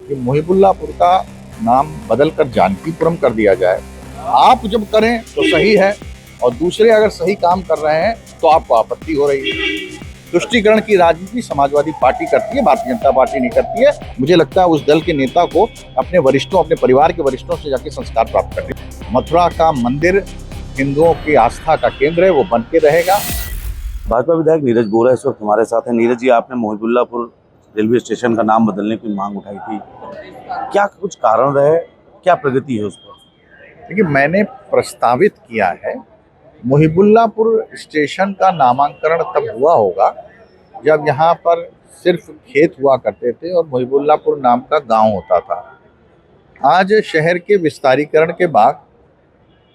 कि मुहिबुल्लाहपुर का नाम बदलकर जानकीपुरम कर दिया जाए। आप जब करें तो सही है और दूसरे अगर सही काम कर रहे हैं तो आपको आपत्ति हो रही है। तुष्टीकरण की राजनीति समाजवादी पार्टी करती है, भारतीय जनता पार्टी नहीं करती है। मुझे लगता है उस दल के नेता को अपने वरिष्ठों, अपने परिवार के वरिष्ठों से जाके संस्कार प्राप्त करने। मथुरा का मंदिर हिंदुओं की आस्था का केंद्र है, वो बन के रहेगा। भाजपा विधायक नीरज बोरा इस वक्त हमारे साथ हैं। नीरज जी, आपने मुहिबुल्लाहपुर रेलवे स्टेशन का नाम बदलने की मांग उठाई थी, क्या कुछ कारण रहे, क्या प्रगति है उस पर? देखिए, मैंने प्रस्तावित किया है मुहिबुल्लाहपुर स्टेशन का नामांकन तब हुआ होगा जब यहाँ पर सिर्फ खेत हुआ करते थे और मुहिबुल्लाहपुर नाम का गांव होता था। आज शहर के विस्तारीकरण के बाद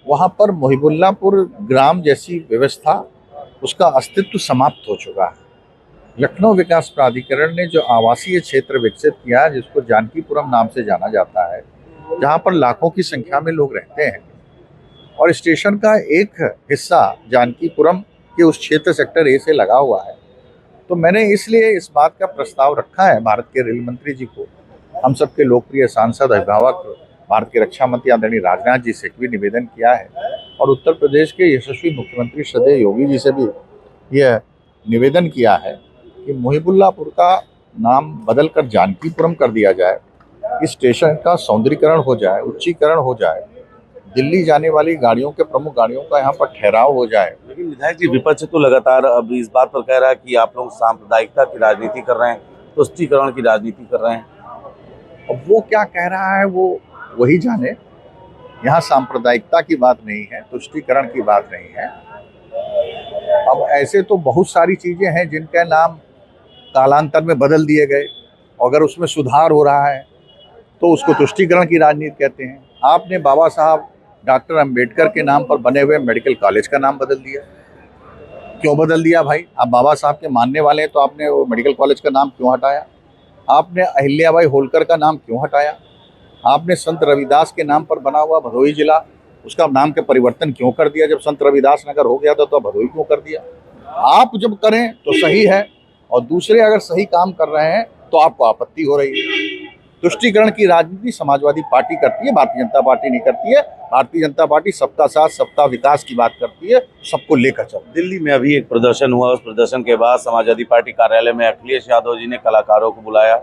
वहाँ पर मुहिबुल्लाहपुर ग्राम जैसी व्यवस्था, उसका अस्तित्व समाप्त हो चुका है। लखनऊ विकास प्राधिकरण ने जो आवासीय क्षेत्र विकसित किया, जिसको जानकीपुरम नाम से जाना जाता है, जहाँ पर लाखों की संख्या में लोग रहते हैं, और स्टेशन का एक हिस्सा जानकीपुरम के उस क्षेत्र सेक्टर ए से लगा हुआ है, तो मैंने इसलिए इस बात का प्रस्ताव रखा है भारत के रेल मंत्री जी को, हम सबके लोकप्रिय सांसद अभिभावक भारत के रक्षा मंत्री आदरणीय राजनाथ जी से भी निवेदन किया है, और उत्तर प्रदेश के यशस्वी मुख्यमंत्री श्रद्धेय योगी जी से भी यह निवेदन किया है कि मुहिबुल्लाहपुर का नाम बदलकर जानकीपुरम कर दिया जाए, इस स्टेशन का सौंदर्यीकरण हो जाए, उच्चीकरण हो जाए, दिल्ली जाने वाली गाड़ियों के प्रमुख गाड़ियों का यहाँ पर ठहराव हो जाए। लेकिन विधायक जी, विपक्ष तो लगातार अब इस बात पर कह रहा है कि आप लोग सांप्रदायिकता की राजनीति कर रहे हैं, तुष्टीकरण की राजनीति कर रहे हैं। अब वो क्या कह रहा है वो वही जाने। यहाँ सांप्रदायिकता की बात नहीं है, तुष्टीकरण की बात नहीं है। अब ऐसे तो बहुत सारी चीजें हैं जिनके नाम कालांतर में बदल दिए गए, अगर उसमें सुधार हो रहा है तो उसको तुष्टीकरण की राजनीति कहते हैं। आपने बाबा साहब डॉक्टर अंबेडकर के नाम पर बने हुए मेडिकल कॉलेज का नाम बदल दिया। क्यों बदल दिया भाई? आप बाबा साहब के मानने वाले हैं तो आपने वो मेडिकल कॉलेज का नाम क्यों हटाया? आपने अहिल्याबाई होलकर का नाम क्यों हटाया? आपने संत रविदास के नाम पर बना हुआ भदोही जिला, उसका नाम के परिवर्तन क्यों कर दिया? जब संत रविदास नगर हो गया था तो भदोही क्यों कर दिया? आप जब करें तो सही है और दूसरे अगर सही काम कर रहे हैं तो आपको आपत्ति हो रही है। तुष्टीकरण की राजनीति समाजवादी पार्टी करती है, भारतीय जनता पार्टी नहीं करती है। भारतीय जनता पार्टी सबका साथ सबका विकास की बात करती है, सबको लेकर चलती है। दिल्ली में अभी एक प्रदर्शन हुआ, उस प्रदर्शन के बाद समाजवादी पार्टी कार्यालय में अखिलेश यादव जी ने कलाकारों को बुलाया।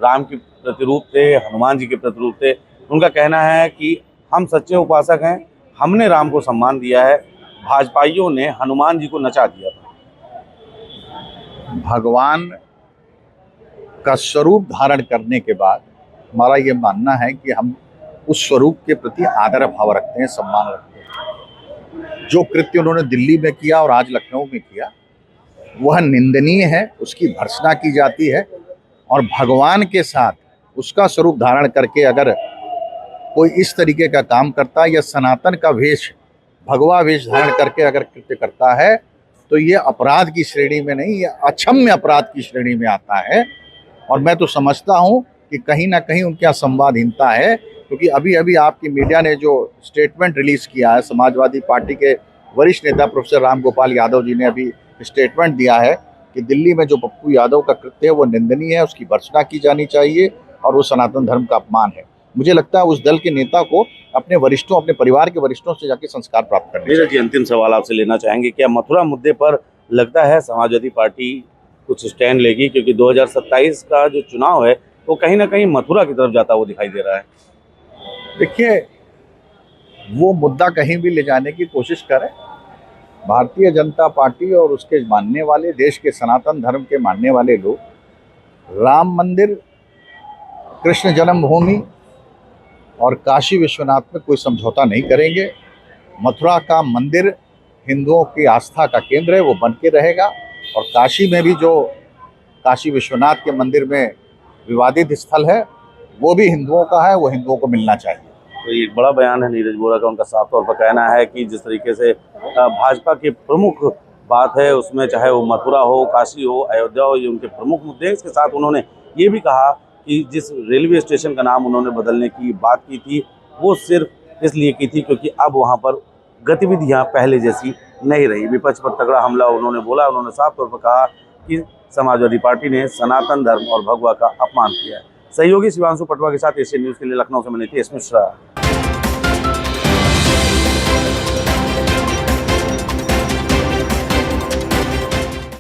राम के प्रतिरूप थे, हनुमान जी के प्रतिरूप थे। उनका कहना है कि हम सच्चे उपासक हैं, हमने राम को सम्मान दिया है, भाजपाइयों ने हनुमान जी को नचा दिया था। भगवान का स्वरूप धारण करने के बाद हमारा ये मानना है कि हम उस स्वरूप के प्रति आदर भाव रखते हैं, सम्मान रखते हैं। जो कृत्य उन्होंने दिल्ली में किया और आज लखनऊ में किया वह निंदनीय है, उसकी भर्त्सना की जाती है, और भगवान के साथ उसका स्वरूप धारण करके अगर कोई इस तरीके का काम करता है या सनातन का वेश, भगवा वेश धारण करके अगर कृत्य करता है तो ये अपराध की श्रेणी में नहीं, ये अक्षम्य अपराध की श्रेणी में आता है। और मैं तो समझता हूँ कि कहीं ना कहीं उनके यहाँ संवादहीनता है, क्योंकि अभी अभी आपकी मीडिया ने जो स्टेटमेंट रिलीज किया है, समाजवादी पार्टी के वरिष्ठ नेता प्रोफेसर राम गोपाल यादव जी ने अभी स्टेटमेंट दिया है कि दिल्ली में जो पप्पू यादव का कृत्य है वो निंदनीय है, उसकी भर्त्सना की जानी चाहिए और वो सनातन धर्म का अपमान है। मुझे लगता है उस दल के नेता को अपने वरिष्ठों, अपने परिवार के वरिष्ठों से जाके संस्कार प्राप्त करने चाहिए। जी, अंतिम सवाल आपसे लेना चाहेंगे, क्या मथुरा मुद्दे पर लगता है समाजवादी पार्टी कुछ स्टैंड लेगी? क्योंकि 2027 का जो चुनाव है वो कहीं ना कहीं मथुरा की तरफ जाता हुआ दिखाई दे रहा है। देखिए, वो मुद्दा कहीं भी ले जाने की कोशिश करें, भारतीय जनता पार्टी और उसके मानने वाले, देश के सनातन धर्म के मानने वाले लोग राम मंदिर, कृष्ण जन्मभूमि और काशी विश्वनाथ में कोई समझौता नहीं करेंगे। मथुरा का मंदिर हिंदुओं की आस्था का केंद्र है, वो बन के रहेगा, और काशी में भी जो काशी विश्वनाथ के मंदिर में विवादित स्थल है वो भी हिंदुओं का है, वो हिंदुओं को मिलना चाहिए। तो ये एक बड़ा बयान है नीरज बोरा का। उनका साफ तौर पर कहना है कि जिस तरीके से भाजपा की प्रमुख बात है, उसमें चाहे वो मथुरा हो, काशी हो, अयोध्या हो, ये उनके प्रमुख मुद्दे हैं। इसके साथ उन्होंने ये भी कहा कि जिस रेलवे स्टेशन का नाम उन्होंने बदलने की बात की थी वो सिर्फ इसलिए की थी क्योंकि अब वहाँ पर गतिविधियाँ पहले जैसी नहीं रही। विपक्ष पर तगड़ा हमला उन्होंने बोला। उन्होंने साफ तौर पर कहा कि समाजवादी पार्टी ने सनातन धर्म और भगवा का अपमान किया है। सहयोगी शिवांशु पटवा के साथ एशियन न्यूज़ के लिए लखनऊ से मैं नीतीश मिश्रा।